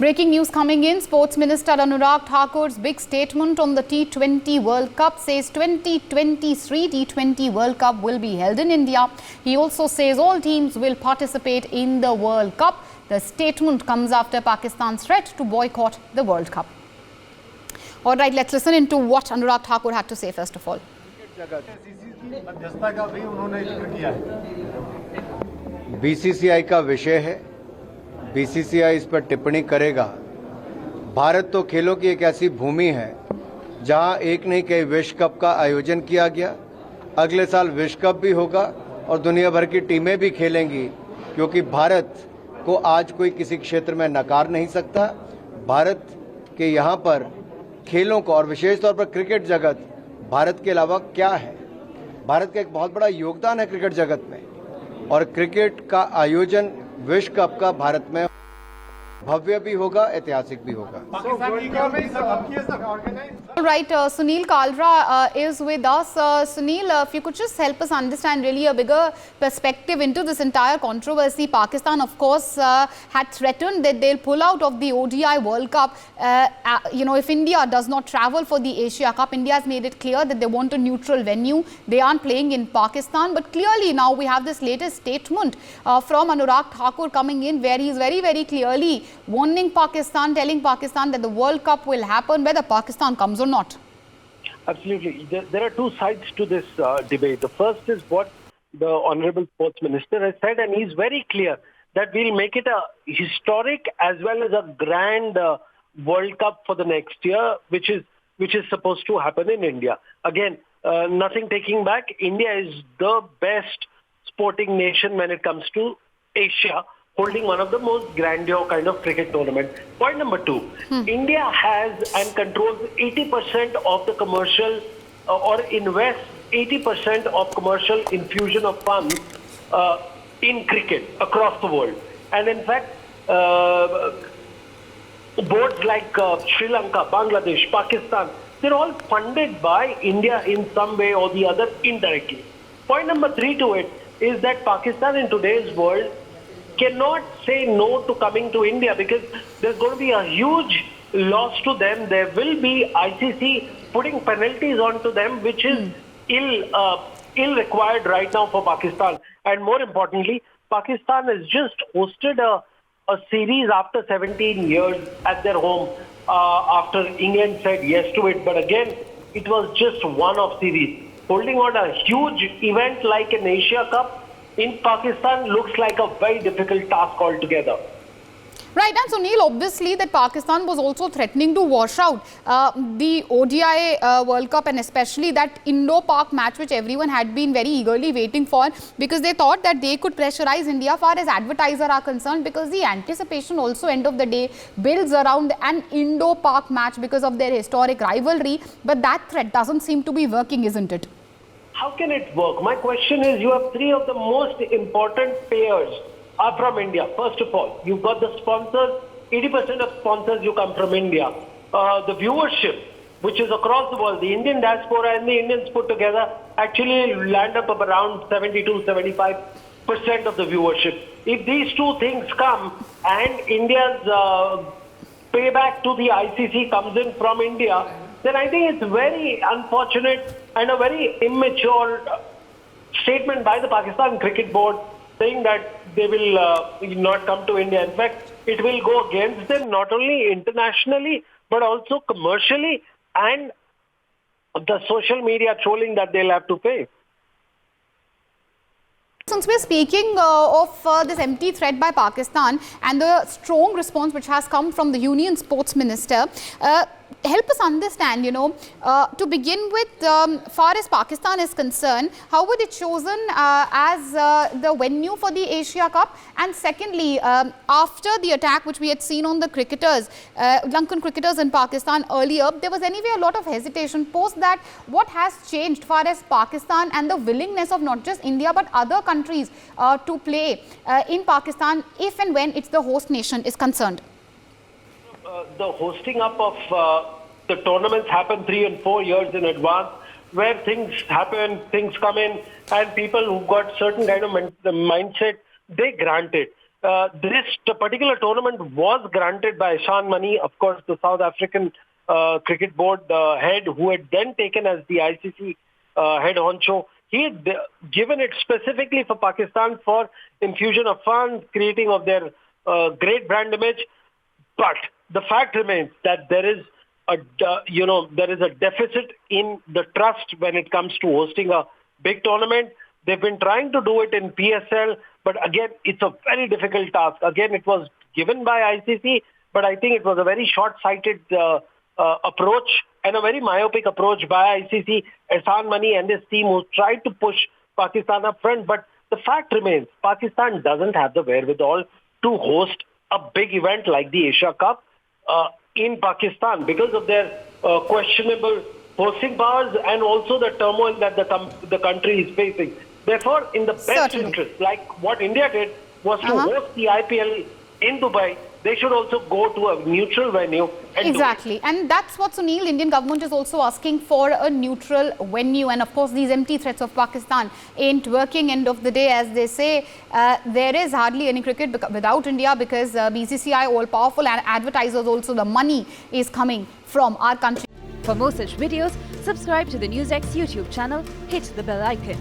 Breaking news coming in. Sports Minister Anurag Thakur's big statement on the T20 World Cup says 2023 T20 World Cup will be held in India. He also says all teams will participate in the World Cup. The statement comes after Pakistan's threat to boycott the World Cup. All right, let's listen into what Anurag Thakur had to say first of all. BCCI का विषय है, BCCI इस पर टिप्पणी करेगा। भारत तो खेलों की एक ऐसी भूमि है जहां एक नहीं कई विश्व कप का आयोजन किया गया। अगले साल विश्व कप भी होगा और दुनिया भर की टीमें भी खेलेंगी, क्योंकि भारत को आज कोई किसी क्षेत्र में नकार नहीं सकता। भारत के यहाँ पर खेलों को और विशेष तौर पर क्रिकेट जगत भारत के अलावा क्या है। भारत का एक बहुत बड़ा योगदान है क्रिकेट जगत में, और क्रिकेट का आयोजन विश्व कप का भारत में भव्य भी होगा, ऐतिहासिक भी होगा। Right, Sunil Kalra is with us. Sunil, if you could just help us understand really a bigger perspective into this entire controversy. Pakistan, of course, had threatened that they'll pull out of the ODI World Cup. If India does not travel for the Asia Cup, India has made it clear that they want a neutral venue. They aren't playing in Pakistan. But clearly now we have this latest statement from Anurag Thakur coming in, where he is very, very clearly warning Pakistan, telling Pakistan that the World Cup will happen whether Pakistan comes or not. Absolutely. There are two sides to this debate. The first is what the Honorable Sports Minister has said, and he's very clear that we'll make it a historic as well as a grand World Cup for the next year, which is supposed to happen in India. Again, nothing taking back. India is the best sporting nation when it comes to Asia, holding one of the most grandeur kind of cricket tournament. Point number two, India has and controls 80% of the commercial or invests 80% of commercial infusion of funds in cricket across the world. And in fact, boards like Sri Lanka, Bangladesh, Pakistan, they're all funded by India in some way or the other indirectly. Point number three to it is that Pakistan in today's world cannot say no to coming to India, because there's going to be a huge loss to them. There will be ICC putting penalties onto them, which is ill required right now for Pakistan. And more importantly, Pakistan has just hosted a series after 17 years at their home after England said yes to it. But again, it was just one-off series. Holding on a huge event like an Asia Cup in Pakistan looks like a very difficult task altogether. Right, and Sunil, obviously that Pakistan was also threatening to wash out the ODI World Cup, and especially that Indo-Pak match which everyone had been very eagerly waiting for, because they thought that they could pressurize India far as advertisers are concerned, because the anticipation also end of the day builds around an Indo-Pak match because of their historic rivalry. But that threat doesn't seem to be working, isn't it? How can it work? My question is, you have three of the most important payers are from India. First of all, you've got the sponsors. 80% of sponsors you come from India. The viewership, which is across the world, the Indian diaspora and the Indians put together actually land up around 72-75% of the viewership. If these two things come and India's payback to the ICC comes in from India, then I think it's very unfortunate and a very immature statement by the Pakistan Cricket Board, saying that they will not come to India. In fact, it will go against them not only internationally but also commercially, and the social media trolling that they'll have to face. Since we're speaking of this empty threat by Pakistan and the strong response which has come from the Union Sports Minister, help us understand, to begin with, far as Pakistan is concerned, how were they chosen as the venue for the Asia Cup? And secondly, after the attack which we had seen on the cricketers, Lankan cricketers in Pakistan earlier, there was anyway a lot of hesitation. Post that, what has changed far as Pakistan and the willingness of not just India but other countries to play in Pakistan if and when it's the host nation is concerned? The hosting up of the tournaments happen 3 and 4 years in advance, where things happen, things come in, and people who've got certain kind of mindset, they grant it. this particular tournament was granted by Ishan Mani, of course, the South African cricket board head, who had then taken as the ICC head honcho. He had given it specifically for Pakistan for infusion of funds, creating of their great brand image. But the fact remains that there is a deficit in the trust when it comes to hosting a big tournament. They've been trying to do it in PSL, but again, it's a very difficult task. Again, it was given by ICC, but I think it was a very short-sighted approach and a very myopic approach by ICC, Ehsan Mani and his team, who tried to push Pakistan up front. But the fact remains, Pakistan doesn't have the wherewithal to host a big event like the Asia Cup in Pakistan because of their questionable hosting powers and also the turmoil that the country is facing. Therefore, in the best interest, like what India did, was to host the IPL in Dubai. They should also go to a neutral venue and exactly. And that's what, Sunil, Indian government is also asking for, a neutral venue. And of course, these empty threats of Pakistan ain't working. End of the day, as they say, there is hardly any cricket without India, because BCCI all powerful, and advertisers also, the money is coming from our country. For more such videos, subscribe to the NewsX YouTube channel, hit the bell icon.